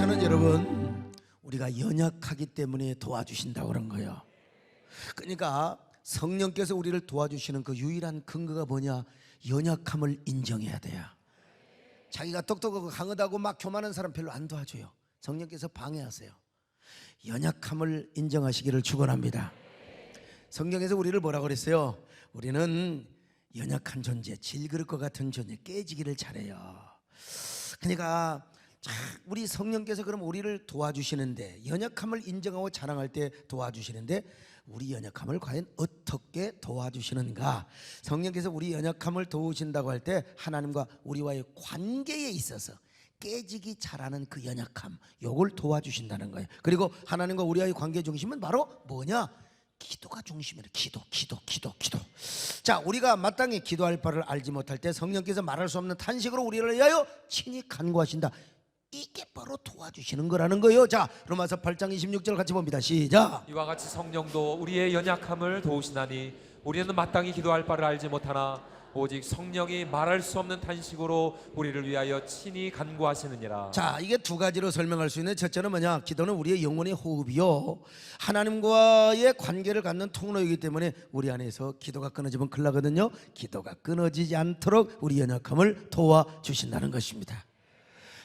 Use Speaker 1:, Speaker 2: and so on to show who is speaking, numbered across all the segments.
Speaker 1: 성령께서는 여러분 우리가 연약하기 때문에 도와주신다고 그런 거예요. 그러니까 성령께서 우리를 도와주시는 그 유일한 근거가 뭐냐? 연약함을 인정해야 돼요. 자기가 똑똑하고 강하다고 막 교만한 사람 별로 안 도와줘요. 성령께서 방해하세요. 연약함을 인정하시기를 축원합니다. 성경에서 우리를 뭐라고 그랬어요? 우리는 연약한 존재, 질그릇과 같은 존재, 깨지기를 잘해요. 그러니까 우리 성령께서 그럼 우리를 도와주시는데, 연약함을 인정하고 자랑할 때 도와주시는데, 우리 연약함을 과연 어떻게 도와주시는가? 성령께서 우리 연약함을 도우신다고 할 때 하나님과 우리와의 관계에 있어서 깨지기 잘하는 그 연약함, 요걸 도와주신다는 거예요. 그리고 하나님과 우리와의 관계 중심은 바로 뭐냐? 기도가 중심이에요. 기도. 자, 우리가 마땅히 기도할 바를 알지 못할 때 성령께서 말할 수 없는 탄식으로 우리를 위하여 친히 간구하신다. 이게 바로 도와주시는 거라는 거예요. 자, 로마서 8장 26절 같이 봅니다. 시작.
Speaker 2: 이와 같이 성령도 우리의 연약함을 도우시나니 우리는 마땅히 기도할 바를 알지 못하나 오직 성령이 말할 수 없는 탄식으로 우리를 위하여 친히 간구하시느니라.
Speaker 1: 자, 이게 두 가지로 설명할 수 있는, 첫째는 뭐냐? 기도는 우리의 영혼의 호흡이요, 하나님과의 관계를 갖는 통로이기 때문에 우리 안에서 기도가 끊어지면 큰일 나거든요. 기도가 끊어지지 않도록 우리 연약함을 도와주신다는 것입니다.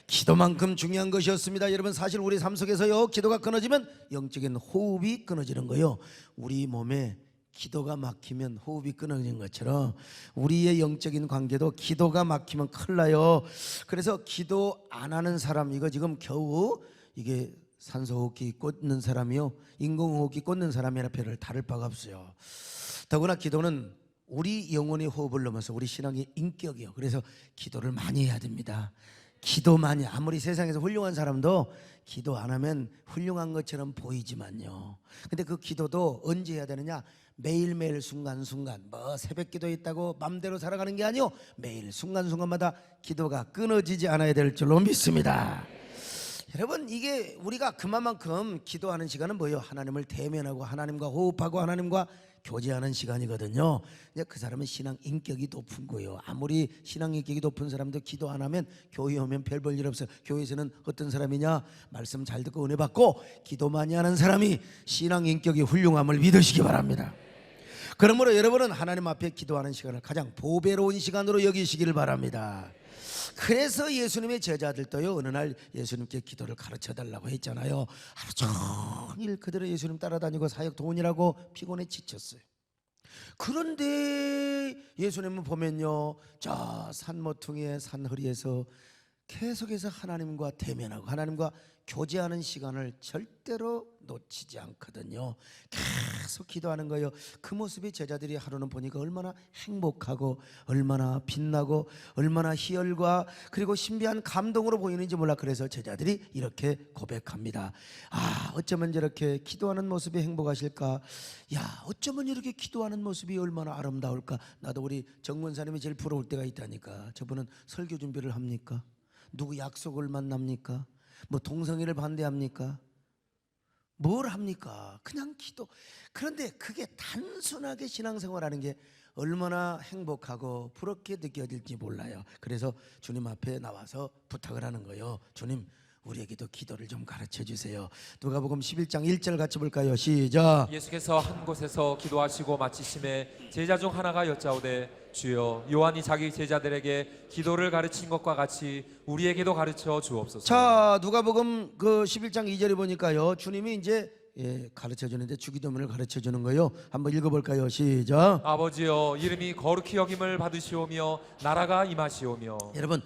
Speaker 1: 기도만큼 중요한 것이었습니다. 여러분, 사실 우리 삶 속에서요, 기도가 끊어지면 영적인 호흡이 끊어지는 거예요. 우리 몸에 기도가 막히면 호흡이 끊어지는 것처럼 우리의 영적인 관계도 기도가 막히면 큰일 나요. 그래서 기도 안 하는 사람, 이거 지금 겨우 이게 산소호흡기 꽂는 사람이요, 인공호흡기 꽂는 사람이나 별을 다를 바가 없어요. 더구나 기도는 우리 영혼의 호흡을 넘어서 우리 신앙의 인격이요. 그래서 기도를 많이 해야 됩니다. 기도 많이, 아무리 세상에서 훌륭한 사람도 기도 안 하면 훌륭한 것처럼 보이지만요, 근데 그 기도도 언제 해야 되느냐? 매일매일 순간순간, 뭐 새벽 기도 있다고 맘대로 살아가는 게 아니요, 매일 순간순간마다 기도가 끊어지지 않아야 될 줄로 믿습니다. 여러분, 이게 우리가 그만큼 기도하는 시간은 뭐예요? 하나님을 대면하고 하나님과 호흡하고 하나님과 교제하는 시간이거든요. 그 사람은 신앙 인격이 높은 거예요. 아무리 신앙 인격이 높은 사람도 기도 안 하면 교회 오면 별 볼 일 없어요. 교회에서는 어떤 사람이냐? 말씀 잘 듣고 은혜 받고 기도 많이 하는 사람이 신앙 인격이 훌륭함을 믿으시기 바랍니다. 그러므로 여러분은 하나님 앞에 기도하는 시간을 가장 보배로운 시간으로 여기시기를 바랍니다. 그래서 예수님의 제자들도요, 어느 날 예수님께 기도를 가르쳐 달라고 했잖아요. 하루 종일 그대로 예수님 따라다니고 사역 도운이라고 피곤해 지쳤어요. 그런데 예수님은 보면요, 저 산모퉁이의 산허리에서 계속해서 하나님과 대면하고 하나님과 교제하는 시간을 절대로 놓치지 않거든요. 계속 기도하는 거예요. 그 모습이 제자들이 하루는 보니까 얼마나 행복하고 얼마나 빛나고 얼마나 희열과 그리고 신비한 감동으로 보이는지 몰라. 그래서 제자들이 이렇게 고백합니다. 아, 어쩌면 저렇게 기도하는 모습이 행복하실까? 야, 어쩌면 이렇게 기도하는 모습이 얼마나 아름다울까? 나도 우리 정문사님이 제일 부러울 때가 있다니까. 저분은 설교 준비를 합니까? 누구 약속을 만납니까? 뭐 동성애를 반대합니까? 뭘 합니까? 그냥 기도. 그런데 그게 단순하게 신앙생활하는 게 얼마나 행복하고 부럽게 느껴질지 몰라요. 그래서 주님 앞에 나와서 부탁을 하는 거예요. 주님, 우리에게도 기도를 좀 가르쳐 주세요. 누가복음 11장 1절 같이 볼까요? 시작.
Speaker 2: 예수께서 한 곳에서 기도하시고 마치심에 제자 중 하나가 여짜오되 주여, 요한이 자기 제자들에게 기도를 가르친 것과 같이 우리에게도 가르쳐 주옵소서.
Speaker 1: 자, 누가복음 그 11장 2절에 보니까요, 주님이 이제 가르쳐 주는데 주기도문을 가르쳐 주는 거예요. 한번 읽어볼까요? 시작.
Speaker 2: 아버지여, 이름이 거룩히 여김을 받으시오며 나라가 임하시오며.
Speaker 1: 여러분,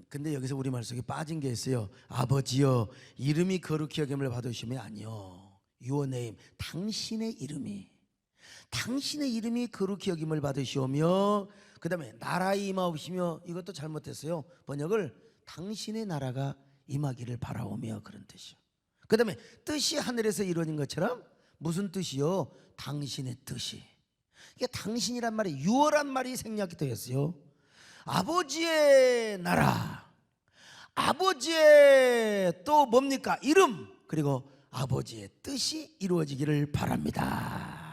Speaker 1: 근데 여기서 우리말 속에 빠진 게 있어요. 아버지여, 이름이 거룩히 여김을 받으시면 아니요, Your name, 당신의 이름이 거룩히 여김을 받으시오며, 그 다음에 나라에 임하옵시며, 이것도 잘못했어요. 번역을 당신의 나라가 임하기를 바라오며, 그런 뜻이요. 그 다음에 뜻이 하늘에서 이루어진 것처럼, 무슨 뜻이요? 당신의 뜻이. 이게 당신이란 말이, 유어란 말이 생략이 되었어요. 아버지의 나라, 아버지의 또 뭡니까? 이름, 그리고 아버지의 뜻이 이루어지기를 바랍니다.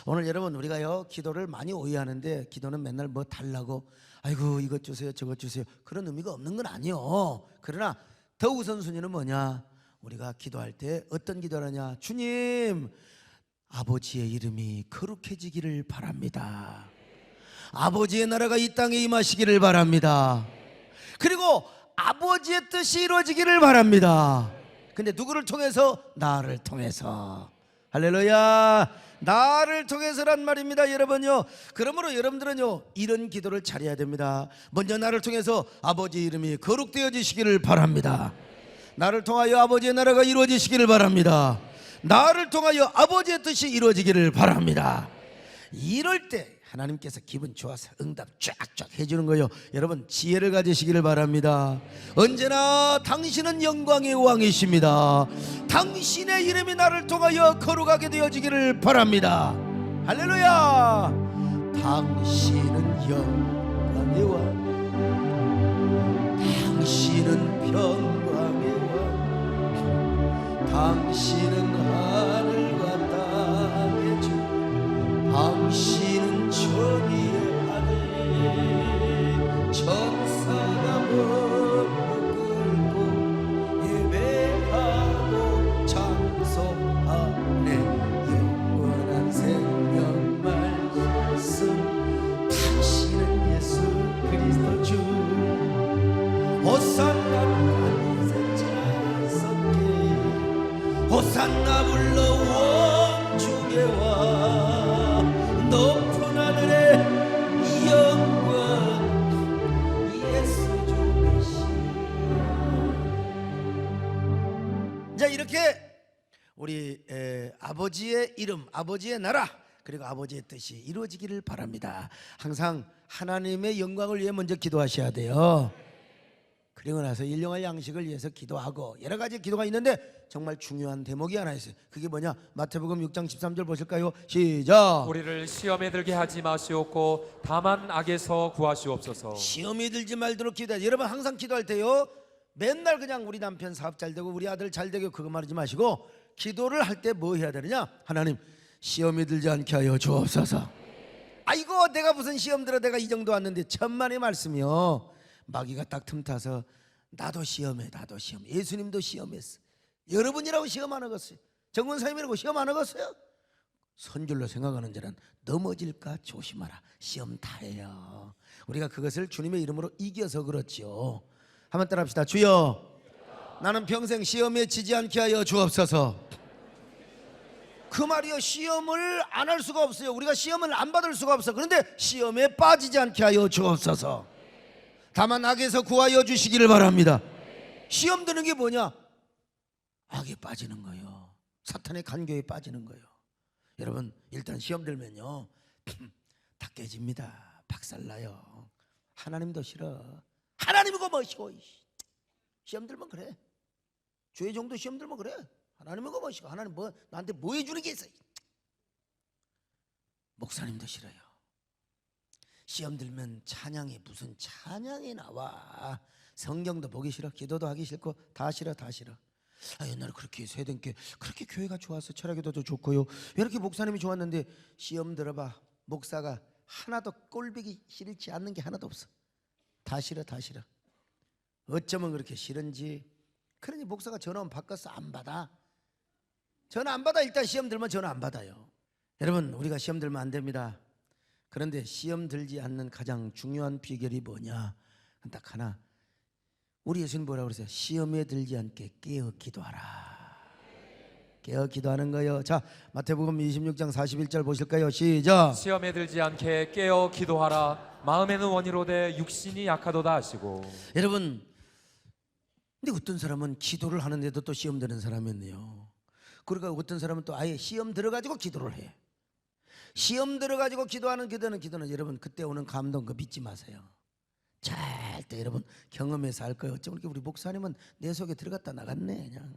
Speaker 1: 오늘 여러분, 우리가요, 기도를 많이 오해하는데, 기도는 맨날 뭐 달라고, 아이고 이것 주세요 저것 주세요, 그런 의미가 없는 건 아니요. 그러나 더 우선순위는 뭐냐? 우리가 기도할 때 어떤 기도를 하냐? 주님, 아버지의 이름이 거룩해지기를 바랍니다. 아버지의 나라가 이 땅에 임하시기를 바랍니다. 그리고 아버지의 뜻이 이루어지기를 바랍니다. 근데 누구를 통해서? 나를 통해서. 할렐루야. 나를 통해서란 말입니다, 여러분요. 그러므로 여러분들은요, 이런 기도를 잘해야 됩니다. 먼저 나를 통해서 아버지 이름이 거룩되어지시기를 바랍니다. 나를 통하여 아버지의 나라가 이루어지시기를 바랍니다. 나를 통하여 아버지의 뜻이 이루어지기를 바랍니다. 이럴 때 하나님께서 기분 좋아서 응답 쫙쫙 해주는 거예요. 여러분, 지혜를 가지시기를 바랍니다. 언제나 당신은 영광의 왕이십니다. 당신의 이름이 나를 통하여 거룩하게 되어지기를 바랍니다. 할렐루야. 당신은 영광의 왕, 당신은 평강의 왕, 당신은 하늘과 땅의 주, 당신은 천의의 아들, 천사가 무릎 꿇고 예배하고 찬송하네. 영원한 생명 말씀, 당신은 예수 그리스도 주. 호산나 간세 찬송해, 호산나 불러 원중의 왕, 높은 하늘의 영광 예수 주 메시아. 자, 이렇게 우리 아버지의 이름, 아버지의 나라, 그리고 아버지의 뜻이 이루어지기를 바랍니다. 항상 하나님의 영광을 위해 먼저 기도하셔야 돼요. 그리고 나서 일용할 양식을 위해서 기도하고, 여러 가지 기도가 있는데 정말 중요한 대목이 하나 있어요. 그게 뭐냐? 마태복음 6장 13절 보실까요? 시작.
Speaker 2: 우리를 시험에 들게 하지 마시옵고 다만 악에서 구하시옵소서.
Speaker 1: 시험에 들지 말도록 기도해. 여러분, 항상 기도할 때요, 맨날 그냥 우리 남편 사업 잘 되고 우리 아들 잘 되고 그거 말하지 마시고, 기도를 할 때 뭐 해야 되느냐? 하나님, 시험에 들지 않게 하여 주옵소서. 아이고, 내가 무슨 시험 들어, 내가 이 정도 왔는데. 천만의 말씀이요, 마귀가 딱 틈타서 나도 시험해, 나도 시험. 예수님도 시험했어. 여러분이라고 시험 안 하겠어요? 정원사님이라고 시험 안 하겠어요? 선줄로 생각하는 자는 넘어질까 조심하라. 시험 다 해요. 우리가 그것을 주님의 이름으로 이겨서 그렇지요. 한번 따라합시다. 주여, 나는 평생 시험에 지지 않게 하여 주옵소서. 그 말이요, 시험을 안 할 수가 없어요. 우리가 시험을 안 받을 수가 없어. 그런데 시험에 빠지지 않게 하여 주옵소서. 다만 악에서 구하여 주시기를 바랍니다. 시험 드는 게 뭐냐? 악에 빠지는 거예요. 사탄의 간교에 빠지는 거예요. 여러분, 일단 시험 들면요, 다 깨집니다. 박살나요. 하나님도 싫어. 하나님이고 뭐시고. 시험 들면 그래. 주의 종도 시험 들면 그래. 하나님이고 뭐시고. 하나님 뭐 나한테 뭐 해주는 게 있어. 목사님도 싫어요. 시험 들면 찬양이, 무슨 찬양이 나와. 성경도 보기 싫어. 기도도 하기 싫고 다 싫어, 다 싫어. 옛날에 그렇게 세den께 그렇게 교회가 좋아서 철학기도도 좋고요, 왜 이렇게 목사님이 좋았는데. 시험 들어봐, 목사가 하나도 꼴보기 싫지 않는 게 하나도 없어. 다 싫어, 다 싫어. 어쩌면 그렇게 싫은지. 그러니 목사가 전화 오면 바꿨어? 안 받아. 전화 안 받아. 일단 시험 들면 전화 안 받아요. 여러분, 우리가 시험 들면 안 됩니다. 그런데 시험 들지 않는 가장 중요한 비결이 뭐냐? 딱 하나. 우리 예수님 뭐라고 그러세요? 시험에 들지 않게 깨어 기도하라. 깨어 기도하는 거요. 자, 마태복음 26장 41절 보실까요? 시작.
Speaker 2: 시험에 들지 않게 깨어 기도하라. 마음에는 원이로되 육신이 약하도다 하시고.
Speaker 1: 여러분, 근데 어떤 사람은 기도를 하는데도 또 시험 드는 사람이 있네요. 그러니까 어떤 사람은 또 아예 시험 들어가지고 기도를 해. 시험 들어가지고 기도하는 기도는 여러분, 그때 오는 감동 그거 믿지 마세요. 절대 여러분 경험해서 알 거예요. 어쩌면 우리 목사님은 내 속에 들어갔다 나갔네. 그냥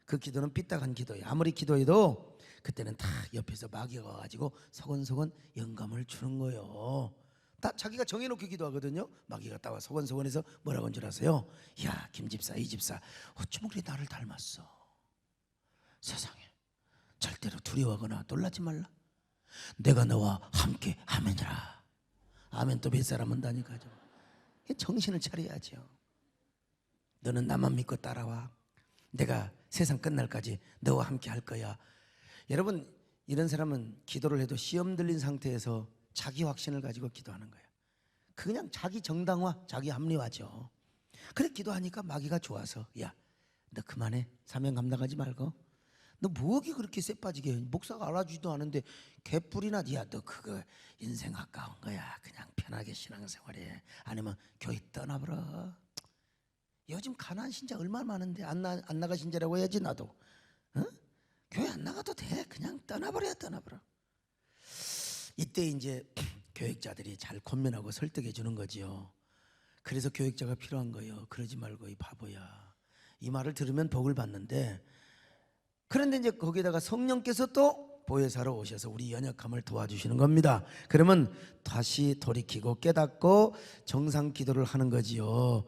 Speaker 1: 그 기도는 삐딱한 기도예요. 아무리 기도해도 그때는 다 옆에서 마귀가 와가지고 서건서건 영감을 주는 거예요. 다 자기가 정해놓고 기도하거든요. 마귀가 따와 서건서건해서 뭐라고 한 줄 아세요? 야, 김 집사, 이 집사, 어쩌면 그래 나를 닮았어. 세상에 절대로 두려워하거나 놀라지 말라. 내가 너와 함께 아멘이라. 아멘 또 몇 사람 한다니까요. 정신을 차려야죠. 너는 나만 믿고 따라와. 내가 세상 끝날까지 너와 함께 할 거야. 여러분, 이런 사람은 기도를 해도 시험 들린 상태에서 자기 확신을 가지고 기도하는 거예요. 그냥 자기 정당화, 자기 합리화죠. 그래 기도하니까 마귀가 좋아서, 야, 너 그만해. 사명 감당하지 말고. 너 뭐하게 그렇게 쎄 빠지게 해? 목사가 알아주지도 않은데 개뿔이나. 야, 너 그거 인생 아까운 거야. 그냥 편하게 신앙생활해. 아니면 교회 떠나버려. 요즘 가난한 신자 얼마나 많은데 안 나가 신자라고 해야지. 나도 교회 안 나가도 돼. 그냥 떠나버려. 이때 이제 교육자들이 잘 권면하고 설득해 주는 거지요. 그래서 교육자가 필요한 거예요. 그러지 말고 이 바보야. 이 말을 들으면 복을 받는데, 그런데 이제 거기다가 성령께서 또 보혜사로 오셔서 우리 연약함을 도와주시는 겁니다. 그러면 다시 돌이키고 깨닫고 정상 기도를 하는 거지요.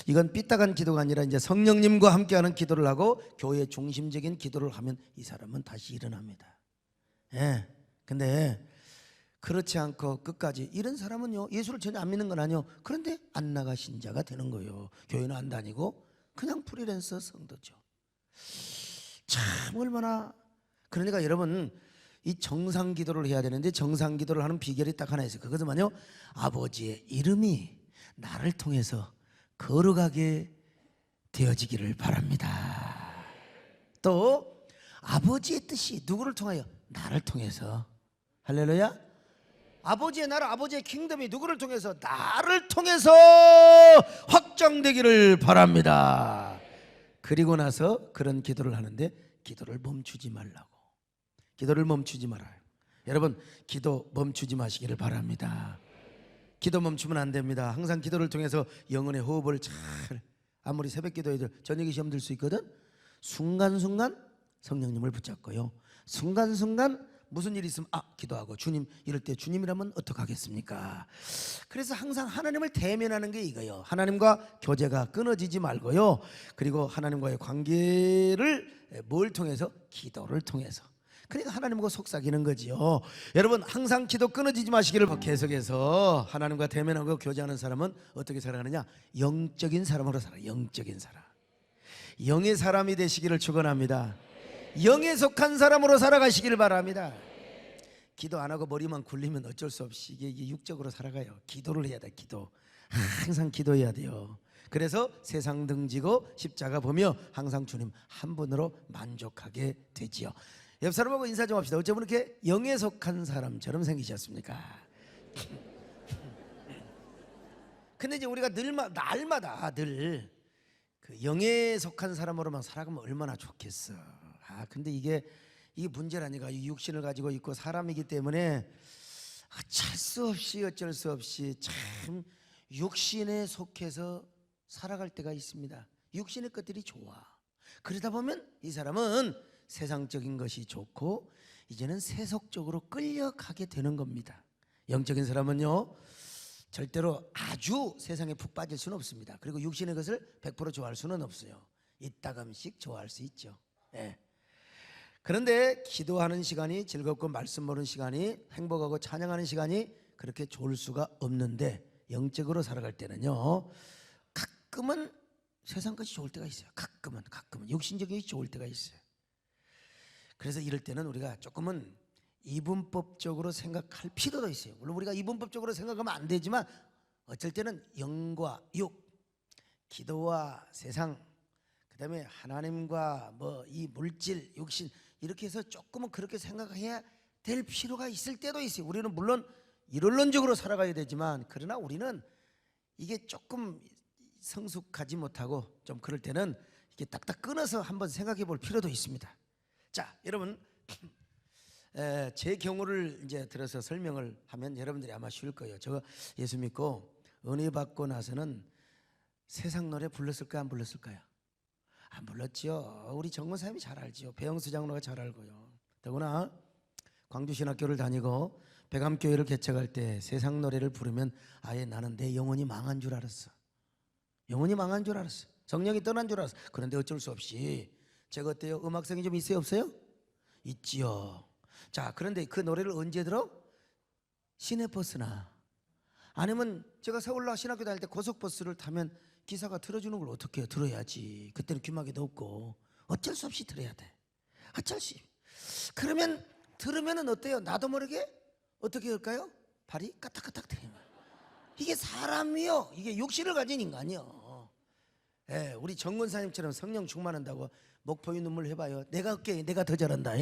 Speaker 1: 이건 삐딱한 기도가 아니라 이제 성령님과 함께하는 기도를 하고 교회 중심적인 기도를 하면 이 사람은 다시 일어납니다. 예. 근데 그렇지 않고 끝까지 이런 사람은요, 예수를 전혀 안 믿는 건 아니요. 그런데 안 나가 신자가 되는 거예요. 교회는 안 다니고 그냥 프리랜서 성도죠. 참 얼마나. 그러니까 여러분, 이 정상 기도를 해야 되는데 정상 기도를 하는 비결이 딱 하나 있어요. 그것은 뭐냐? 아버지의 이름이 나를 통해서 거룩하게 되어지기를 바랍니다. 또 아버지의 뜻이 누구를 통하여? 나를 통해서. 할렐루야. 아버지의 나라, 아버지의 킹덤이 누구를 통해서? 나를 통해서 확장되기를 바랍니다. 그리고 나서 그런 기도를 하는데 기도를 멈추지 말라고. 기도를 멈추지 말아요. 여러분, 기도 멈추지 마시기를 바랍니다. 기도 멈추면 안 됩니다. 항상 기도를 통해서 영혼의 호흡을 잘, 아무리 새벽 기도해도 저녁에 시험 들 수 있거든. 순간순간 성령님을 붙잡고요. 순간순간 무슨 일이 있으면 기도하고, 주님 이럴 때 주님이라면 어떡하겠습니까? 그래서 항상 하나님을 대면하는 게 이거예요. 하나님과 교제가 끊어지지 말고요. 그리고 하나님과의 관계를 뭘 통해서? 기도를 통해서. 그러니까 하나님과 속삭이는 거지요. 여러분, 항상 기도 끊어지지 마시기를. 계속해서 하나님과 대면하고 교제하는 사람은 어떻게 살아가느냐? 영적인 사람으로 살아. 영적인 사람. 영의 사람이 되시기를 축원합니다. 영에 속한 사람으로 살아가시기를 바랍니다. 기도 안 하고 머리만 굴리면 어쩔 수 없이 이게 육적으로 살아가요. 기도를 해야 돼. 기도. 항상 기도해야 돼요. 그래서 세상 등지고 십자가 보며 항상 주님 한 분으로 만족하게 되지요. 옆 사람하고 인사 좀 합시다. 어쩌면 이렇게 영에 속한 사람처럼 생기셨습니까? 근데 이제 우리가 날마다 늘 그 영에 속한 사람으로만 살아가면 얼마나 좋겠어. 근데 이게 문제라니까. 이 육신을 가지고 있고 사람이기 때문에 어쩔 수 없이 참 육신에 속해서 살아갈 때가 있습니다. 육신의 것들이 좋아. 그러다 보면 이 사람은 세상적인 것이 좋고 이제는 세속적으로 끌려가게 되는 겁니다. 영적인 사람은요, 절대로 아주 세상에 푹 빠질 수는 없습니다. 그리고 육신의 것을 100% 좋아할 수는 없어요. 이따금씩 좋아할 수 있죠. 예. 그런데 기도하는 시간이 즐겁고 말씀 보는 시간이 행복하고 찬양하는 시간이 그렇게 좋을 수가 없는데, 영적으로 살아갈 때는요, 가끔은 세상 것이 좋을 때가 있어요. 가끔은 육신적인 것이 좋을 때가 있어요. 그래서 이럴 때는 우리가 조금은 이분법적으로 생각할 필요도 있어요. 물론 우리가 이분법적으로 생각하면 안 되지만 어쩔 때는 영과 육, 기도와 세상, 그 다음에 하나님과 이 물질, 육신, 이렇게 해서 조금은 그렇게 생각해야 될 필요가 있을 때도 있어요. 우리는 물론 이론적으로 살아가야 되지만, 그러나 우리는 이게 조금 성숙하지 못하고 좀 그럴 때는 이렇게 딱딱 끊어서 한번 생각해 볼 필요도 있습니다. 자, 여러분, 제 경우를 이제 들어서 설명을 하면 여러분들이 아마 쉬울 거예요. 제가 예수 믿고 은혜 받고 나서는 세상 노래 불렀을까요? 안 불렀을까요? 안 불렀지요. 우리 정원사님이 잘 알지요. 배영수 장로가 잘 알고요. 더구나 광주신학교를 다니고 백암교회를 개척할 때 세상 노래를 부르면 아예 나는 내 영혼이 망한 줄 알았어. 영혼이 망한 줄 알았어. 성령이 떠난 줄 알았어. 그런데 어쩔 수 없이 제가 어때요? 음악성이 좀 있어요? 없어요? 있지요. 자, 그런데 그 노래를 언제 들어? 시내버스나 아니면 제가 서울로 신학교 다닐 때 고속버스를 타면 기사가 들어주는 걸 어떻게 해요? 들어야지. 그때는 귀마개도 없고 어쩔 수 없이 들어야 돼. 어쩔 수. 그러면 들으면은 어때요? 나도 모르게 어떻게 할까요? 발이 까딱까딱 돼요. 이게 사람이요. 이게 육신을 가진 인간이요. 예, 우리 정권사님처럼 성령 충만한다고 목포의 눈물 해봐요. 내가 할게. 내가 더 잘한다.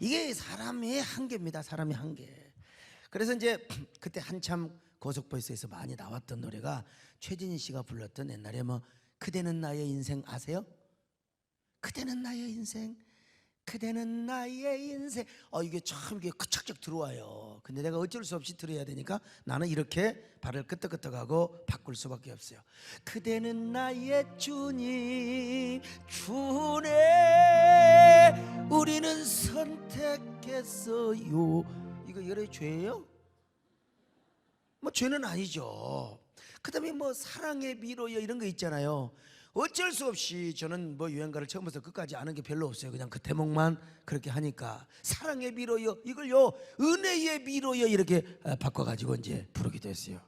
Speaker 1: 이게 사람의 한계입니다. 사람의 한계. 그래서 이제 그때 한참 고속버스에서 많이 나왔던 노래가 최진희 씨가 불렀던 옛날에 뭐 그대는 나의 인생 아세요? 그대는 나의 인생, 그대는 나의 인생. 이게 참 이게 착착 들어와요. 근데 내가 어쩔 수 없이 들어야 되니까 나는 이렇게 발을 끄덕끄덕하고 바꿀 수밖에 없어요. 그대는 나의 주님, 주네 우리는 선택했어요. 이거 열의 죄예요? 뭐 죄는 아니죠. 그 다음에 뭐 사랑의 미로요 이런 거 있잖아요. 어쩔 수 없이 저는 뭐 유행가를 처음부터 끝까지 아는 게 별로 없어요. 그냥 그 대목만 그렇게 하니까 사랑의 미로요 이걸요 은혜의 미로요 이렇게 바꿔가지고 이제 부르기도 했어요.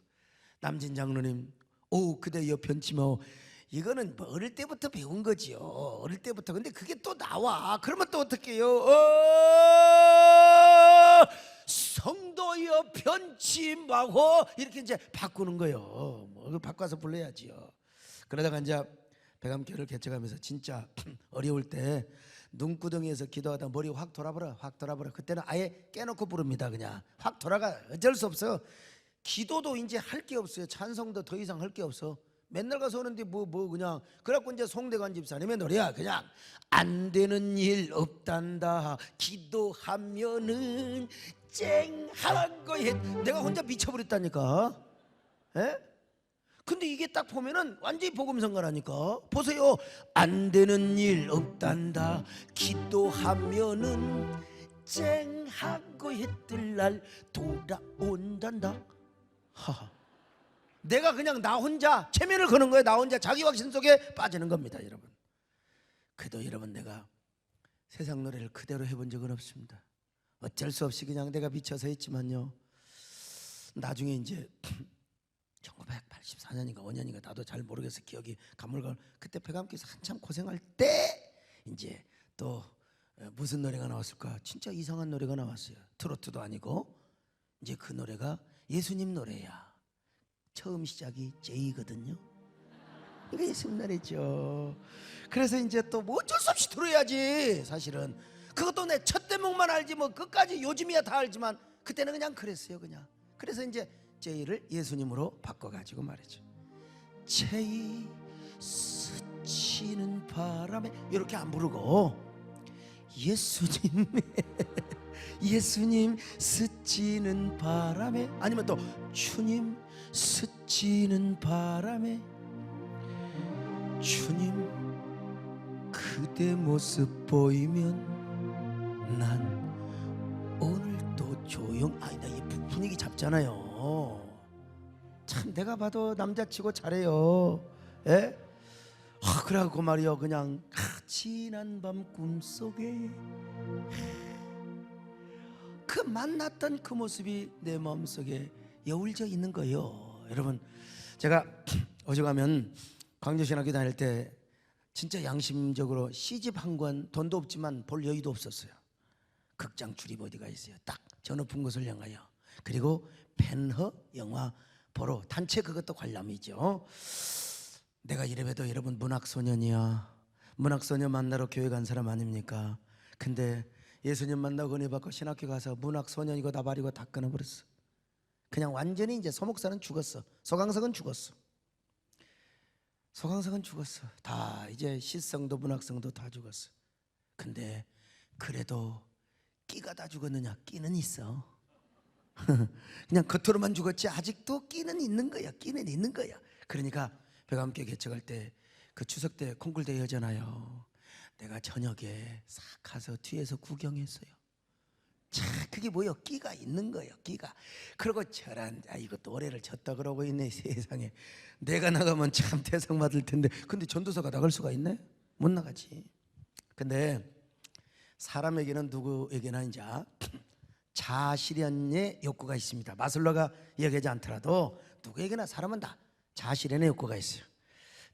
Speaker 1: 남진 장로님 오 그대여 편치마 이거는 뭐 어릴 때부터 배운 거지요. 어릴 때부터. 근데 그게 또 나와. 그러면 또 어떻게 해요? 성도여 편치 마고 이렇게 이제 바꾸는 거예요. 뭐 바꿔서 불러야지요. 그러다가 이제 백암교회를 개척하면서 진짜 어려울 때 눈구덩이에서 기도하다 머리 확 돌아버려. 그때는 아예 깨놓고 부릅니다. 그냥 확 돌아가. 어쩔 수 없어. 기도도 이제 할 게 없어요. 찬송도 더 이상 할 게 없어. 맨날 가서 오는데 뭐 그냥 그래갖고 이제 송대관 집사님의 노래야. 그냥 안 되는 일 없단다 기도하면은 쨍하고 해. 내가 혼자 미쳐버렸다니까. 에? 근데 이게 딱 보면은 완전히 복음성가라니까. 보세요. 안 되는 일 없단다 기도하면은 쨍하고 해뜰 날 돌아온단다. 하하. 내가 그냥 나 혼자 체면을 거는 거예요. 나 혼자 자기 확신 속에 빠지는 겁니다, 여러분. 그래도 여러분 내가 세상 노래를 그대로 해본 적은 없습니다. 어쩔 수 없이 그냥 내가 미쳐서 했지만요. 나중에 이제 1984년인가 5년인가 나도 잘 모르겠어. 기억이 가물가물. 그때 백암교에서 한참 고생할 때 이제 또 무슨 노래가 나왔을까? 진짜 이상한 노래가 나왔어요. 트로트도 아니고 이제 그 노래가 예수님 노래야. 처음 시작이 J거든요. 이게 예수님 노래죠. 그래서 이제 또 뭐 어쩔 수 없이 들어야지. 사실은 그것도 내 첫 대목만 알지 뭐 끝까지 요즘이야 다 알지만 그때는 그냥 그랬어요. 그냥. 그래서 이제 J를 예수님으로 바꿔가지고 말이죠. J 스치는 바람에 이렇게 안 부르고 예수님 예수님 스치는 바람에 아니면 또 주님 스치는 바람에 주님 그대 모습 보이면 난 오늘도 아니다 이 분위기 잡잖아요. 참 내가 봐도 남자치고 잘해요. 예? 그래갖고 말이요 그냥 지난 밤 꿈속에 그 만났던 그 모습이 내 마음속에 여울져 있는 거예요. 여러분 제가 어져가면 광주신학교 다닐 때 진짜 양심적으로 시집 한 권 돈도 없지만 볼 여유도 없었어요. 극장 출입 어디가 있어요. 딱 저 높은 곳을 향하여. 그리고 펜허 영화 보러 단체 그것도 관람이죠. 내가 이래봬도 여러분 문학소년이야. 문학소년 만나러 교회 간 사람 아닙니까? 근데 예수님 만나고 은혜 받고 신학교 가서 문학소년이고 다 버리고 다 끊어버렸어. 그냥 완전히 이제 소목사는 죽었어. 소강석은 죽었어. 소강석은 죽었어. 다 이제 시성도 문학성도 다 죽었어. 근데 그래도 끼가 다 죽었느냐? 끼는 있어. 그냥 겉으로만 죽었지 아직도 끼는 있는 거야. 끼는 있는 거야. 그러니까 백암교회 개척할 때 그 추석 때 콩쿨 대회 하잖아요. 내가 저녁에 싹 가서 뒤에서 구경했어요. 자, 그게 뭐요? 끼가 있는 거예요. 끼가. 그리고 저런 이것도 노래를 졌다 그러고 있네. 세상에. 내가 나가면 참 대상 받을 텐데. 근데 전도사가 나갈 수가 있네? 못 나가지. 근데 사람에게는 누구에게나 이제 자아실현의 욕구가 있습니다. 마슬로가 이야기하지 않더라도 누구에게나 사람은 다 자아실현의 욕구가 있어요.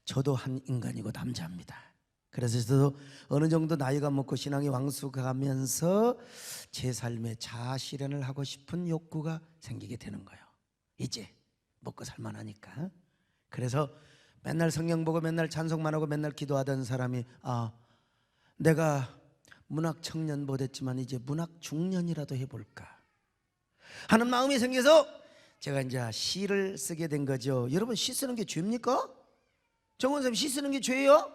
Speaker 1: 저도 한 인간이고 남자입니다. 그래서 저도 어느 정도 나이가 먹고 신앙이 왕숙하면서 제 삶에 자아 실현을 하고 싶은 욕구가 생기게 되는 거예요. 이제 먹고 살만하니까. 그래서 맨날 성경 보고 맨날 찬송만 하고 맨날 기도하던 사람이 내가 문학 청년 못했지만 이제 문학 중년이라도 해볼까 하는 마음이 생겨서 제가 이제 시를 쓰게 된 거죠. 여러분, 시 쓰는 게 죄입니까? 정원 선생님, 시 쓰는 게 죄예요?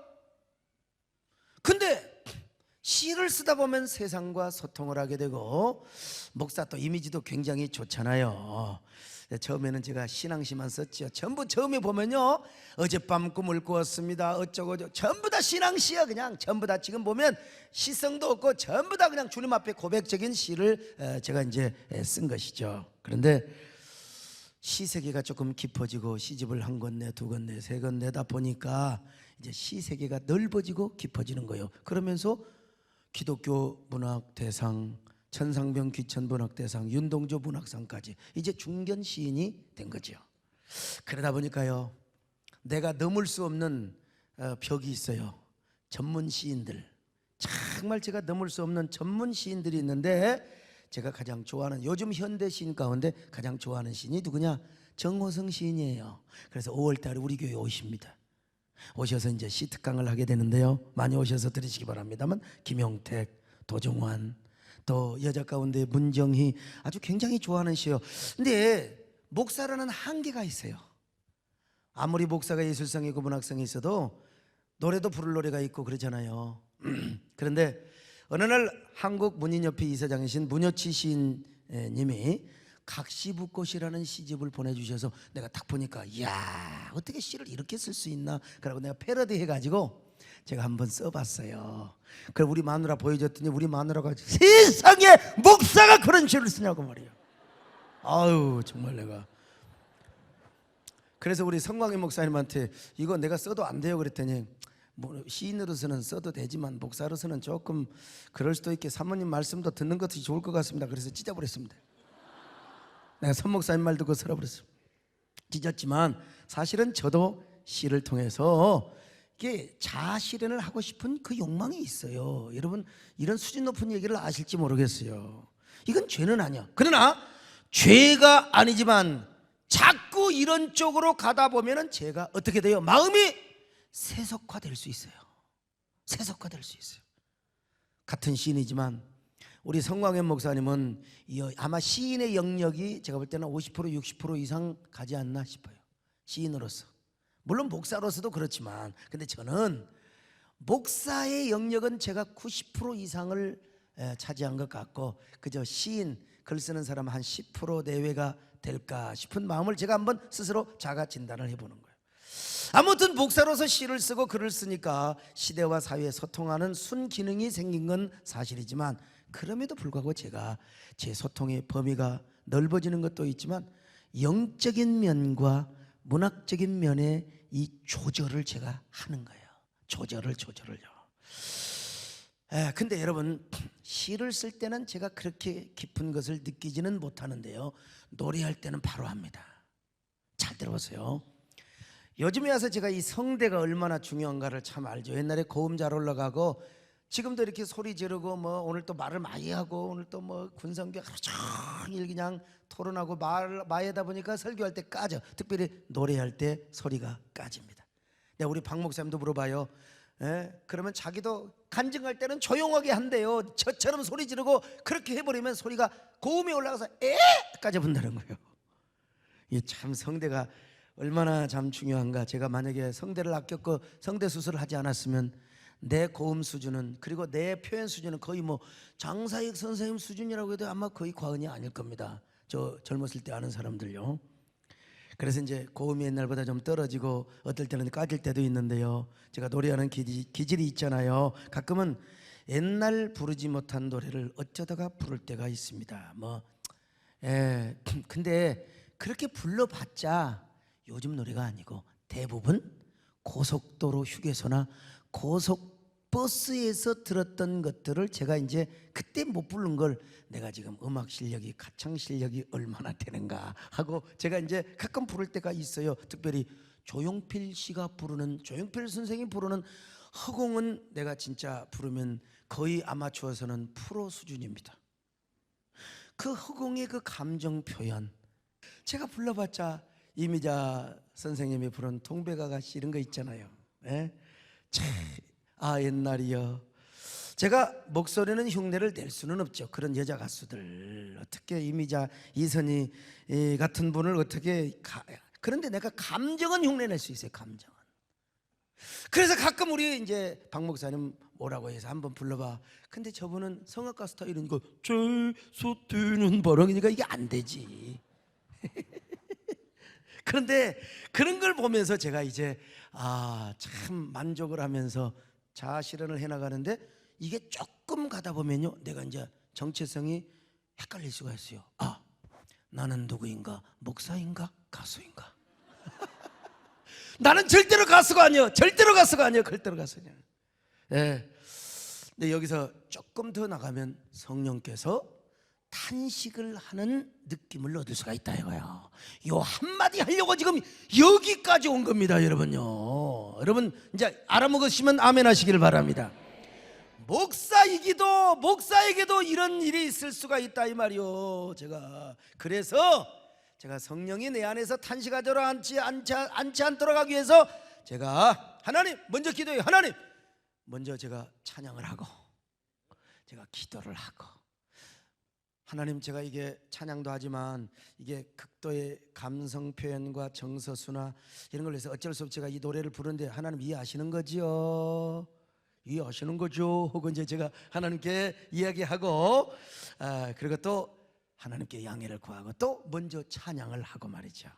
Speaker 1: 근데 시를 쓰다 보면 세상과 소통을 하게 되고 목사 또 이미지도 굉장히 좋잖아요. 처음에는 제가 신앙시만 썼죠. 전부 처음에 보면요, 어젯밤 꿈을 꾸었습니다 어쩌고 전부 다 신앙시야. 그냥 전부 다 지금 보면 시성도 없고 전부 다 그냥 주님 앞에 고백적인 시를 제가 이제 쓴 것이죠. 그런데 시 세계가 조금 깊어지고 시집을 한 권 내, 두 권 내, 세 권 내다 보니까 이제 시 세계가 넓어지고 깊어지는 거예요. 그러면서 기독교 문학 대상, 천상병 귀천 문학 대상, 윤동조 문학상까지 이제 중견 시인이 된 거죠. 그러다 보니까요, 내가 넘을 수 없는 벽이 있어요. 전문 시인들, 정말 제가 넘을 수 없는 전문 시인들이 있는데 제가 가장 좋아하는, 요즘 현대 시인 가운데 가장 좋아하는 시인이 누구냐? 정호성 시인이에요. 그래서 5월 달에 우리 교회에 오십니다. 오셔서 이제 시 특강을 하게 되는데요, 많이 오셔서 들으시기 바랍니다만, 김용택, 도종환, 또 여자 가운데 문정희, 아주 굉장히 좋아하는 시요. 근데 목사라는 한계가 있어요. 아무리 목사가 예술성이고 문학성이 있어도 노래도 부를 노래가 있고 그러잖아요. 그런데 어느 날 한국문인협회 이사장이신 문여치 시인님이 각시붓꽃이라는 시집을 보내주셔서 내가 딱 보니까, 이야, 어떻게 시를 이렇게 쓸 수 있나. 그러고 내가 패러디 해가지고 제가 한번 써봤어요. 그래 우리 마누라 보여줬더니 우리 마누라가 세상에 목사가 그런 시를 쓰냐고 말이에요. 아유, 정말 내가. 그래서 우리 성광희 목사님한테 이거 내가 써도 안 돼요 그랬더니, 뭐 시인으로서는 써도 되지만 목사로서는 조금 그럴 수도 있게 사모님 말씀도 듣는 것이 좋을 것 같습니다. 그래서 찢어버렸습니다. 내가 선 목사님 말 듣고 쓸어버렸어요. 찢었지만 사실은 저도 시를 통해서 이게 자아 실현을 하고 싶은 그 욕망이 있어요. 여러분, 이런 수준 높은 얘기를 아실지 모르겠어요. 이건 죄는 아니야. 그러나 죄가 아니지만 자꾸 이런 쪽으로 가다 보면은 죄가 어떻게 돼요? 마음이 세속화될 수 있어요. 세속화될 수 있어요. 같은 시인이지만 우리 성광현 목사님은 아마 시인의 영역이 제가 볼 때는 50% 60% 이상 가지 않나 싶어요. 시인으로서. 물론 목사로서도 그렇지만, 근데 저는 목사의 영역은 제가 90% 이상을 차지한 것 같고, 그저 시인, 글 쓰는 사람 한 10% 내외가 될까 싶은 마음을 제가 한번 스스로 자가 진단을 해보는 거예요. 아무튼 목사로서 시를 쓰고 글을 쓰니까 시대와 사회에 소통하는 순기능이 생긴 건 사실이지만, 그럼에도 불구하고 제가 제 소통의 범위가 넓어지는 것도 있지만 영적인 면과 문학적인 면의 이 조절을 제가 하는 거예요. 조절을요. 근데 여러분, 시를 쓸 때는 제가 그렇게 깊은 것을 느끼지는 못하는데요, 노래할 때는 바로 합니다. 잘 들어보세요. 요즘에 와서 제가 이 성대가 얼마나 중요한가를 참 알죠. 옛날에 고음 잘 올라가고 지금도 이렇게 소리 지르고 뭐 오늘 또 말을 많이 하고 오늘 또 뭐 군성교 하루 종일 그냥 토론하고 마에다 보니까 설교할 때 까져. 특별히 노래할 때 소리가 까집니다. 우리 박 목사님도 물어봐요. 그러면 자기도 간증할 때는 조용하게 한대요. 저처럼 소리 지르고 그렇게 해버리면 소리가 고음이 올라가서 까져 본다는 거예요. 이 참 성대가 얼마나 참 중요한가. 제가 만약에 성대를 아꼈고 성대 수술을 하지 않았으면 내 고음 수준은, 그리고 내 표현 수준은 거의 뭐 장사익 선생님 수준이라고 해도 아마 거의 과언이 아닐 겁니다. 저 젊었을 때 아는 사람들요. 그래서 이제 고음이 옛날보다 좀 떨어지고 어떨 때는 까질 때도 있는데요, 제가 노래하는 기질이 있잖아요. 가끔은 옛날 부르지 못한 노래를 어쩌다가 부를 때가 있습니다. 근데 그렇게 불러봤자 요즘 노래가 아니고 대부분 고속도로 휴게소나 고속버스에서 들었던 것들을 제가 이제 그때 못 부른 걸 내가 지금 음악 실력이, 가창 실력이 얼마나 되는가 하고 제가 이제 가끔 부를 때가 있어요. 특별히 조용필 씨가 부르는, 조용필 선생이 부르는 허공은 내가 진짜 부르면 거의 아마추어에서는 프로 수준입니다. 그 허공의 그 감정 표현, 제가 불러봤자 이미자 선생님이 부른 동백아가씨 이런 거 있잖아요. 예? 참, 아 옛날이여. 제가 목소리는 흉내를 낼 수는 없죠. 그런 여자 가수들 어떻게 이미자, 이선희 같은 분을 어떻게 그런데 내가 감정은 흉내낼 수 있어요. 감정은. 그래서 가끔 우리 이제 박 목사님 뭐라고 해서 한번 불러봐. 근데 저분은 성악가 스타일이니까 죄소 뛰는 버럭이니까 이게 안 되지. 그런데 그런 걸 보면서 제가 이제 참 만족을 하면서 자아 실현을 해나가는데, 이게 조금 가다 보면요 내가 이제 정체성이 헷갈릴 수가 있어요. 나는 누구인가? 목사인가? 가수인가? 나는 절대로 가수가 아니요. 절대로 가수가 아니요. 절대로 가수냐. 예. 근데 여기서 조금 더 나가면 성령께서 탄식을 하는 느낌을 얻을 수가 있다 이거야. 요 한마디 하려고 지금 여기까지 온 겁니다, 여러분요. 여러분 이제 알아먹으시면 아멘 하시기를 바랍니다. 목사에게도 이런 일이 있을 수가 있다 이 말이요. 그래서 제가 성령이 내 안에서 탄식하도록 앉지 않도록 하기 위해서 제가 하나님 먼저 기도해요. 하나님 먼저 제가 찬양을 하고 제가 기도를 하고, 하나님 제가 이게 찬양도 하지만 이게 극도의 감성 표현과 정서수나 이런 걸로 해서 어쩔 수 없이 제가 이 노래를 부르는데 하나님 이해하시는 거지요? 이해하시는 거죠? 혹은 이제 제가 하나님께 이야기하고 그리고 또 하나님께 양해를 구하고 또 먼저 찬양을 하고 말이죠.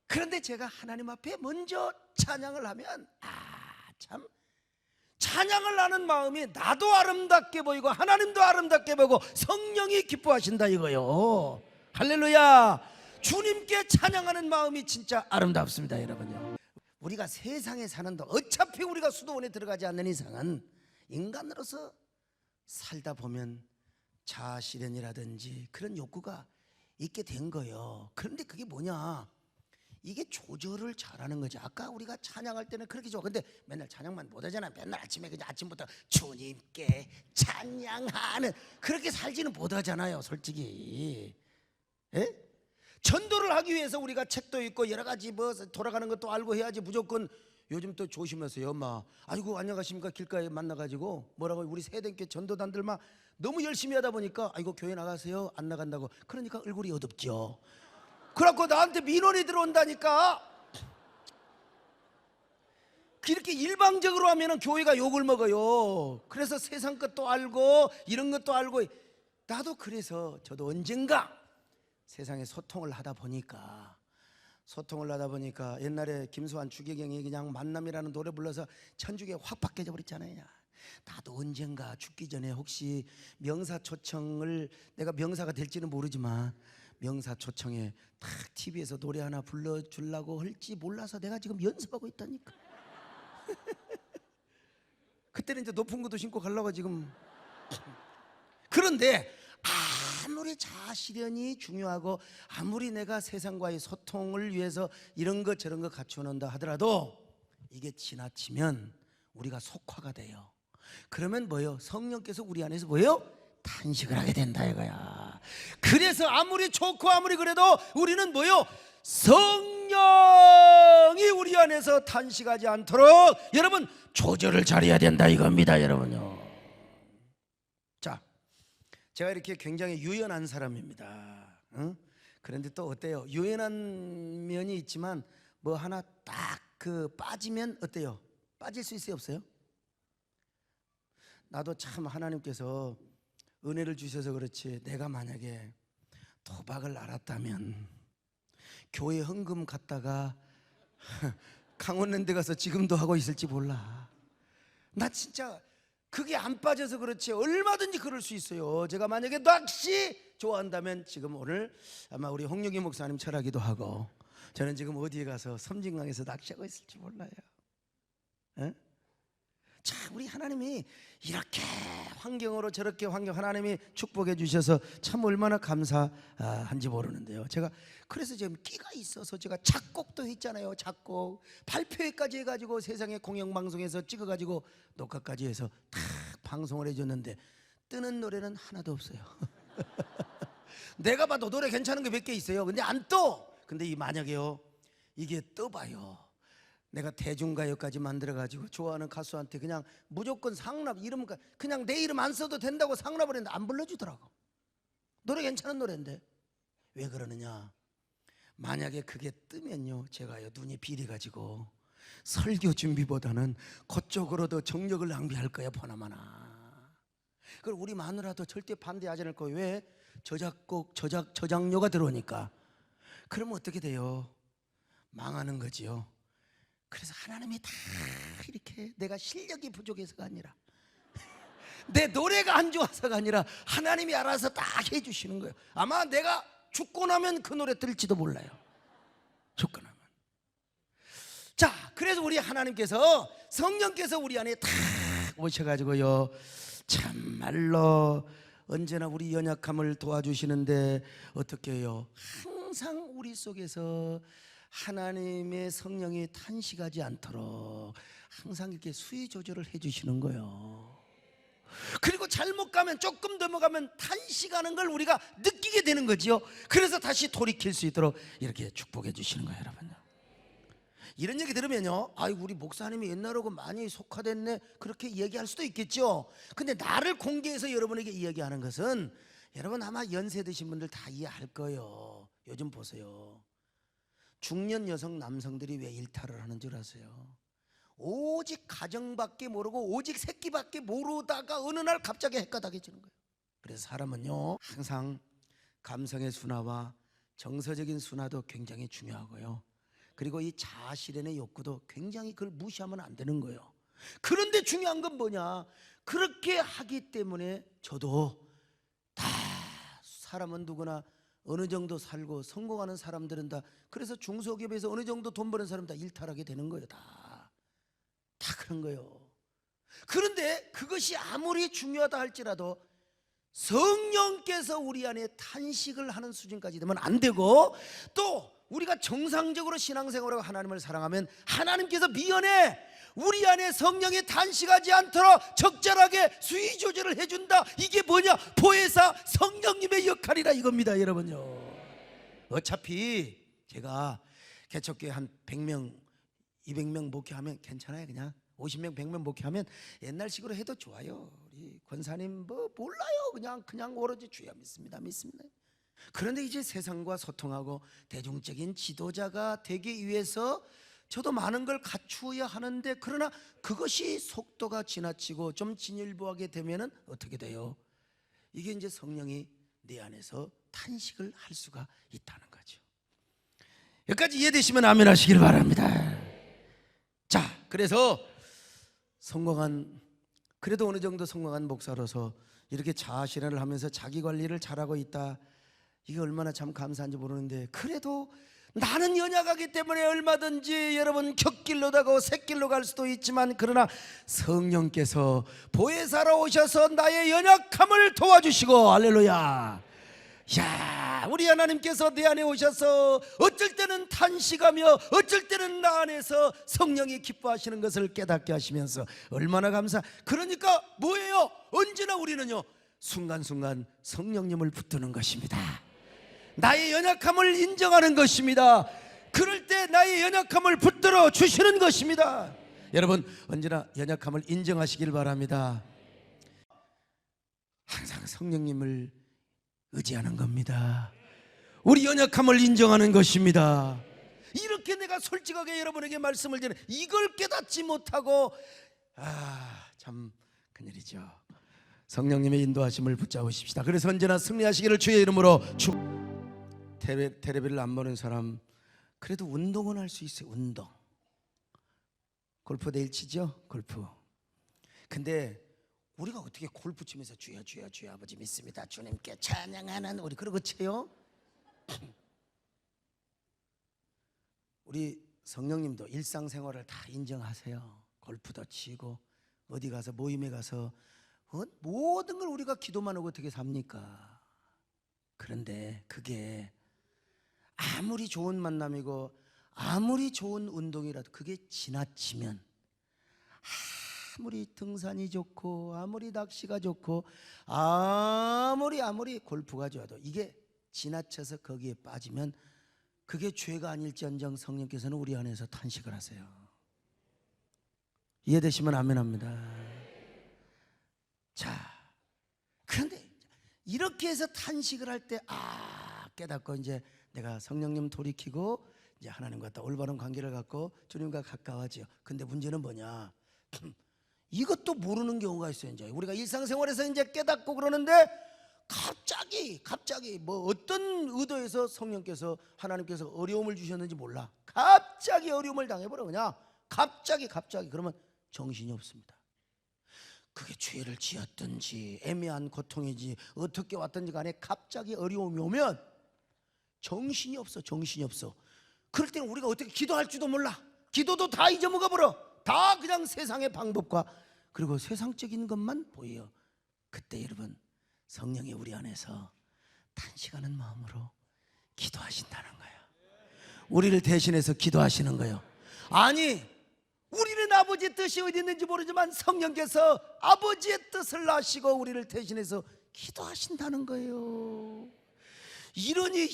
Speaker 1: 그런데 제가 하나님 앞에 먼저 찬양을 하면 참 찬양을 하는 마음이 나도 아름답게 보이고 하나님도 아름답게 보고 성령이 기뻐하신다 이거요. 할렐루야. 주님께 찬양하는 마음이 진짜 아름답습니다 여러분요. 우리가 세상에 사는데 어차피 우리가 수도원에 들어가지 않는 이상은 인간으로서 살다 보면 자아 실현이라든지 그런 욕구가 있게 된 거예요. 그런데 그게 뭐냐, 이게 조절을 잘하는 거지. 아까 우리가 찬양할 때는 그렇게 좋아. 근데 맨날 찬양만 못하잖아. 맨날 아침에 그냥 아침부터 주님께 찬양하는 그렇게 살지는 못하잖아요 솔직히. 예? 전도를 하기 위해서 우리가 책도 읽고 여러 가지 뭐 돌아가는 것도 알고 해야지. 무조건 요즘 또 조심하세요 엄마. 아이고 안녕하십니까 길가에 만나가지고 뭐라고 우리 세대께 전도단들 막 너무 열심히 하다 보니까 아이고 교회 나가세요 안 나간다고. 그러니까 얼굴이 어둡죠. 그래갖고 나한테 민원이 들어온다니까. 이렇게 일방적으로 하면은 교회가 욕을 먹어요. 그래서 세상 것도 알고 이런 것도 알고. 나도 그래서 저도 언젠가 세상에 소통을 하다 보니까 옛날에 김수환 주계경이 그냥 만남이라는 노래 불러서 천주교에 확 바뀌어져 버렸잖아요. 나도 언젠가 죽기 전에 혹시 명사초청을, 내가 명사가 될지는 모르지만 명사초청에 딱 TV에서 노래 하나 불러주려고 할지 몰라서 내가 지금 연습하고 있다니까. 그때는 이제 높은 것도 신고 가려고 지금. 그런데 아무리 자아실현이 중요하고 아무리 내가 세상과의 소통을 위해서 이런 것 저런 것 갖춰놓는다 하더라도 이게 지나치면 우리가 속화가 돼요. 그러면 뭐예요? 성령께서 우리 안에서 뭐예요? 탄식을 하게 된다 이거야. 그래서 아무리 좋고 아무리 그래도 우리는 뭐예요? 성령이 우리 안에서 탄식하지 않도록 여러분 조절을 잘해야 된다 이겁니다 여러분요. 자, 제가 이렇게 굉장히 유연한 사람입니다. 그런데 또 어때요? 유연한 면이 있지만 뭐 하나 딱 빠지면 어때요? 빠질 수 있어요 없어요? 나도 참 하나님께서 은혜를 주셔서 그렇지, 내가 만약에 도박을 알았다면 교회 헌금 갔다가 강원랜드 가서 지금도 하고 있을지 몰라. 나 진짜 그게 안 빠져서 그렇지 얼마든지 그럴 수 있어요. 제가 만약에 낚시 좋아한다면 지금 오늘 아마 우리 홍영기 목사님 철학기도 하고 저는 지금 어디에 가서 섬진강에서 낚시하고 있을지 몰라요. 에? 자, 우리 하나님이 이렇게 환경으로 저렇게 환경 하나님이 축복해 주셔서 참 얼마나 감사한지 모르는데요. 제가 그래서 지금 끼가 있어서 제가 작곡도 했잖아요. 작곡 발표회까지 해가지고 세상에 공영방송에서 찍어가지고 녹화까지 해서 다 방송을 해줬는데 뜨는 노래는 하나도 없어요. 내가 봐도 노래 괜찮은 게 몇 개 있어요. 근데 안 떠. 근데 이 만약에요 이게 떠봐요, 내가 대중가요까지 만들어가지고 좋아하는 가수한테 그냥 무조건 상납 이름 그냥 내 이름 안 써도 된다고 상납을 했는데 안 불러주더라고. 노래 괜찮은 노래인데. 왜 그러느냐, 만약에 그게 뜨면요 제가요 눈이 비려가지고 설교 준비보다는 그쪽으로 더 정력을 낭비할 거야 보나마나. 그걸 우리 마누라도 절대 반대하지 않을 거예요. 왜? 저작곡 저작료가 들어오니까. 그러면 어떻게 돼요? 망하는 거지요. 그래서 하나님이 다 이렇게 내가 실력이 부족해서가 아니라 내 노래가 안 좋아서가 아니라 하나님이 알아서 딱 해주시는 거예요. 아마 내가 죽고 나면 그 노래 들을지도 몰라요. 죽고 나면. 자, 그래서 우리 하나님께서 성령께서 우리 안에 탁 오셔가지고요 참말로 언제나 우리 연약함을 도와주시는데 어떻게 해요? 항상 우리 속에서 하나님의 성령이 탄식하지 않도록 항상 이렇게 수위 조절을 해주시는 거예요. 그리고 잘못 가면 조금 넘어가면 탄식하는 걸 우리가 느끼게 되는 거지요. 그래서 다시 돌이킬 수 있도록 이렇게 축복해 주시는 거예요, 여러분. 이런 얘기 들으면요, 아이고 우리 목사님이 옛날하고 많이 속화됐네 그렇게 얘기할 수도 있겠죠. 근데 나를 공개해서 여러분에게 이야기하는 것은 여러분 아마 연세 드신 분들 다 이해할 거예요. 요즘 보세요, 중년 여성 남성들이 왜 일탈을 하는 줄 아세요? 오직 가정밖에 모르고 오직 새끼밖에 모르다가 어느 날 갑자기 헷가닥해지는 거예요. 그래서 사람은요 항상 감성의 순화와 정서적인 순화도 굉장히 중요하고요, 그리고 이 자아실현의 욕구도 굉장히 그걸 무시하면 안 되는 거예요. 그런데 중요한 건 뭐냐, 그렇게 하기 때문에 저도 다 사람은 누구나 어느 정도 살고 성공하는 사람들은 다, 그래서 중소기업에서 어느 정도 돈 버는 사람 다 일탈하게 되는 거예요. 다 그런 거예요. 그런데 그것이 아무리 중요하다 할지라도 성령께서 우리 안에 탄식을 하는 수준까지 되면 안 되고, 또 우리가 정상적으로 신앙생활하고 하나님을 사랑하면 하나님께서 미연에 우리 안에 성령이 탄식하지 않도록 적절하게 수위 조절을 해준다. 이게 뭐냐? 보혜사 성령님의 역할이라 이겁니다, 여러분요. 어차피 제가 개척교회 한 100명 200명 목회하면 괜찮아요. 그냥 50명 100명 목회하면 옛날식으로 해도 좋아요. 우리 권사님 뭐 몰라요. 그냥 오로지 주여 믿습니다. 그런데 이제 세상과 소통하고 대중적인 지도자가 되기 위해서 저도 많은 걸 갖추어야 하는데, 그러나 그것이 속도가 지나치고 좀 진일보하게 되면은 어떻게 돼요? 이게 이제 성령이 내 안에서 탄식을 할 수가 있다는 거죠. 여기까지 이해되시면 아멘 하시길 바랍니다. 자, 그래서 그래도 어느 정도 성공한 목사로서 이렇게 자아실현을 하면서 자기 관리를 잘하고 있다, 이게 얼마나 참 감사한지 모르는데, 그래도 나는 연약하기 때문에 얼마든지 여러분 곁길로 가고 샛길로 갈 수도 있지만, 그러나 성령께서 보혜사로 오셔서 나의 연약함을 도와주시고, 할렐루야. 야, 우리 하나님께서 내 안에 오셔서 어쩔 때는 탄식하며 어쩔 때는 나 안에서 성령이 기뻐하시는 것을 깨닫게 하시면서 얼마나 그러니까 뭐예요? 언제나 우리는요 순간순간 성령님을 붙드는 것입니다. 나의 연약함을 인정하는 것입니다. 그럴 때 나의 연약함을 붙들어 주시는 것입니다. 여러분 언제나 연약함을 인정하시길 바랍니다. 항상 성령님을 의지하는 겁니다. 우리 연약함을 인정하는 것입니다. 이렇게 내가 솔직하게 여러분에게 말씀을 드리는, 이걸 깨닫지 못하고 참 큰일이죠. 성령님의 인도하심을 붙잡으십시다. 그래서 언제나 승리하시기를 주의 이름으로 테레비를 안 보는 사람, 그래도 운동은 할 수 있어요. 운동. 골프 내일 치죠? 골프. 근데 우리가 어떻게 골프 치면서 주여 주여 주여 아버지 믿습니다, 주님께 찬양하는, 우리 그러고 쳐요? 우리 성령님도 일상생활을 다 인정하세요. 골프도 치고 어디 가서 모임에 가서 모든 걸 우리가 기도만 하고 어떻게 삽니까? 그런데 그게 아무리 좋은 만남이고 아무리 좋은 운동이라도 그게 지나치면, 아무리 등산이 좋고 아무리 낚시가 좋고 아무리 골프가 좋아도 이게 지나쳐서 거기에 빠지면 그게 죄가 아닐지언정 성령께서는 우리 안에서 탄식을 하세요. 이해되시면 아멘합니다. 자, 그런데 이렇게 해서 탄식을 할 때 깨닫고 이제 내가 성령님 돌이키고 이제 하나님과 또 올바른 관계를 갖고 주님과 가까워지요. 근데 문제는 뭐냐? 이것도 모르는 경우가 있어요. 이제 우리가 일상생활에서 이제 깨닫고 그러는데 갑자기 뭐 어떤 의도에서 성령께서 하나님께서 어려움을 주셨는지 몰라. 갑자기 어려움을 당해버려. 그냥 갑자기 그러면 정신이 없습니다. 그게 죄를 지었든지 애매한 고통이지 어떻게 왔든지 간에 갑자기 어려움이 오면 정신이 없어. 그럴 때는 우리가 어떻게 기도할 줄도 몰라. 기도도 다 잊어먹어 버려. 다 그냥 세상의 방법과 그리고 세상적인 것만 보여. 그때 여러분, 성령이 우리 안에서 탄식하는 마음으로 기도하신다는 거예요. 우리를 대신해서 기도하시는 거예요. 아니, 우리는 아버지의 뜻이 어디 있는지 모르지만 성령께서 아버지의 뜻을 아시고 우리를 대신해서 기도하신다는 거예요. 이러니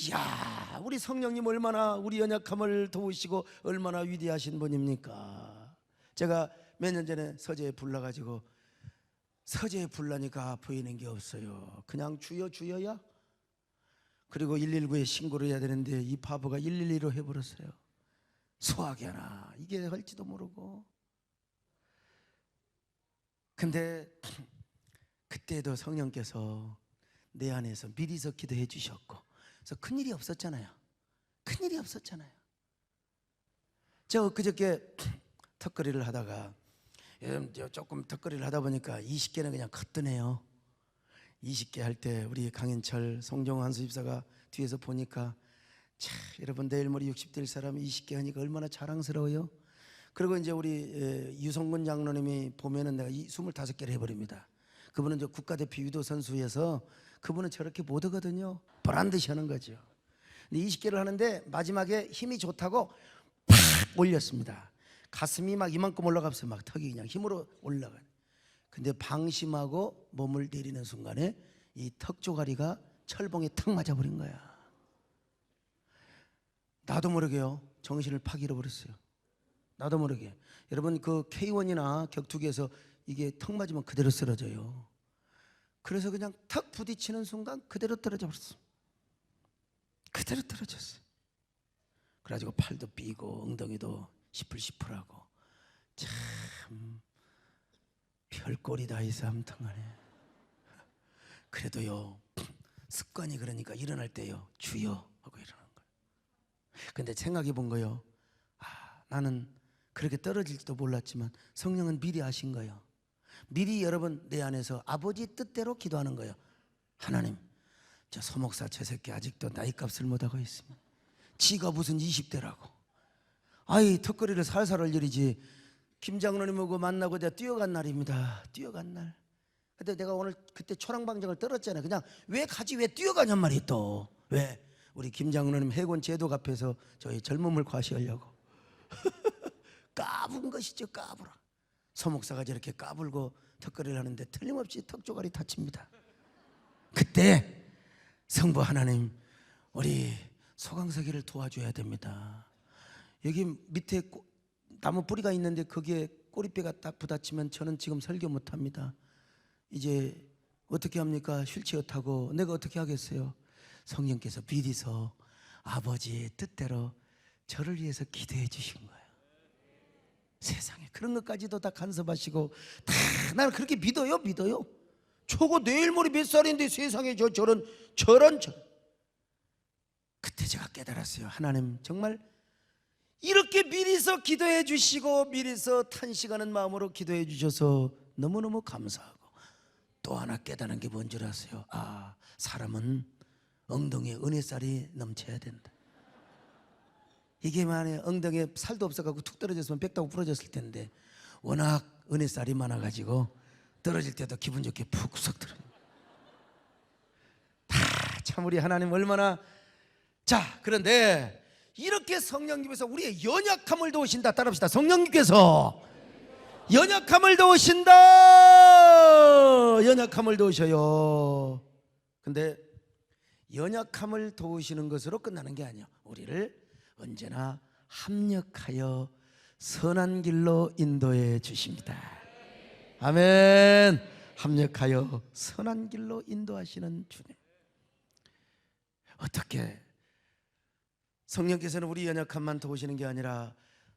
Speaker 1: 우리 성령님 얼마나 우리 연약함을 도우시고 얼마나 위대하신 분입니까? 제가 몇 년 전에 서재에 불러가지고 서재에 불라니까 보이는 게 없어요. 그냥 주여야. 그리고 119에 신고를 해야 되는데 이 바보가 112로 해버렸어요. 소화기 하나 이게 할지도 모르고. 근데 그때도 성령께서 내 안에서 미리서 기도해 주셨고, 그래서 큰일이 없었잖아요. 저 그저께 턱걸이를 하다가 조금 턱걸이를 하다 보니까 20개는 그냥 컸더네요. 20개 할 때 우리 강인철 송정환 수집사가 뒤에서 보니까 참, 여러분 내일 모레 60대일 사람이 20개 하니까 얼마나 자랑스러워요. 그리고 이제 우리 유성근 장로님이 보면은 내가 25개를 해버립니다. 그분은 이제 국가대표 유도 선수여서 그분은 저렇게 못 하거든요. 보란듯이 하는 거죠. 근데 20개를 하는데 마지막에 힘이 좋다고 팍 올렸습니다. 가슴이 막 이만큼 올라갔어요. 막 턱이 그냥 힘으로 올라가요. 근데 방심하고 몸을 내리는 순간에 이 턱 조가리가 철봉에 탁 맞아버린 거야. 나도 모르게요, 정신을 팍 잃어버렸어요. 나도 모르게. 여러분 그 K1이나 격투기에서 이게 턱 맞으면 그대로 쓰러져요. 그래서 그냥 턱 부딪히는 순간 그대로 떨어져 버렸어. 그대로 떨어졌어요. 그래가지고 팔도 삐고 엉덩이도 시풀시풀하고 참 별꼴이 다 있어 암탕하네. 그래도요 습관이 그러니까 일어날 때요 주여 하고 일어나는 거예요. 근데 생각해 본 거요, 나는 그렇게 떨어질지도 몰랐지만 성령은 미리 아신 거예요. 미리 여러분 내 안에서 아버지 뜻대로 기도하는 거예요. 하나님, 저 서목사 저 새끼 아직도 나이값을 못하고 있습니다. 지가 무슨 20대라고 아이 턱걸이를 살살 올리지. 김장로님하고 만나고 내가 뛰어간 날입니다. 뛰어간 날. 근데 내가 오늘 그때 초랑방정을 떨었잖아요. 그냥 왜 가지 왜 뛰어가냔 말이에요. 또 왜? 우리 김장로님 해군 제독 앞에서 저희 젊음을 과시하려고 까분 것이죠. 까불어. 서목사가 저렇게 까불고 턱걸이를 하는데 틀림없이 턱조가리 다칩니다. 그때 성부 하나님, 우리 소강석이를 도와줘야 됩니다. 여기 밑에 나무 뿌리가 있는데 거기에 꼬리뼈가 딱 부딪히면 저는 지금 설교 못합니다. 이제 어떻게 합니까? 휠체어 타고 내가 어떻게 하겠어요? 성령께서 미리서 아버지의 뜻대로 저를 위해서 기도해 주신 거예요. 세상에 그런 것까지도 다 간섭하시고 다 나는 그렇게 믿어요. 저거 내일 모레 몇 살인데 세상에 저런 그때 제가 깨달았어요. 하나님 정말 이렇게 미리서 기도해 주시고 미리서 탄식하는 마음으로 기도해 주셔서 너무너무 감사하고, 또 하나 깨달은 게 뭔 줄 아세요? 사람은 엉덩이에 은혜살이 넘쳐야 된다. 이게 만약에 엉덩이에 살도 없어가지고 툭 떨어졌으면 빽다고 부러졌을 텐데 워낙 은혜살이 많아가지고 떨어질 때도 기분 좋게 푹 들어요. 참 우리 하나님 얼마나. 자, 그런데 이렇게 성령님께서 우리의 연약함을 도우신다. 따라합시다. 성령님께서 연약함을 도우신다. 연약함을 도우셔요. 근데 연약함을 도우시는 것으로 끝나는 게 아니에요. 우리를 언제나 합력하여 선한 길로 인도해 주십니다. 아멘. 합력하여 선한 길로 인도하시는 주님. 어떻게 성령께서는 우리 연약함만 도우시는 게 아니라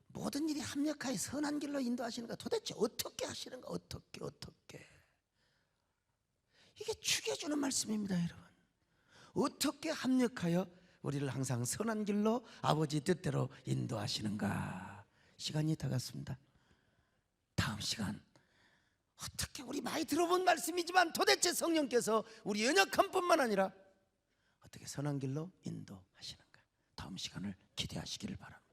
Speaker 1: 모든 일이 합력하여 선한 길로 인도하시는가? 도대체 어떻게 하시는가? 어떻게 이게 죽여주는 말씀입니다, 여러분. 어떻게 합력하여 우리를 항상 선한 길로 아버지 뜻대로 인도하시는가? 시간이 다가왔습니다. 다음 시간 어떻게, 우리 많이 들어본 말씀이지만 도대체 성령께서 우리 연약함뿐만 아니라 어떻게 선한 길로 인도하시는가? 다음 시간을 기대하시기를 바랍니다.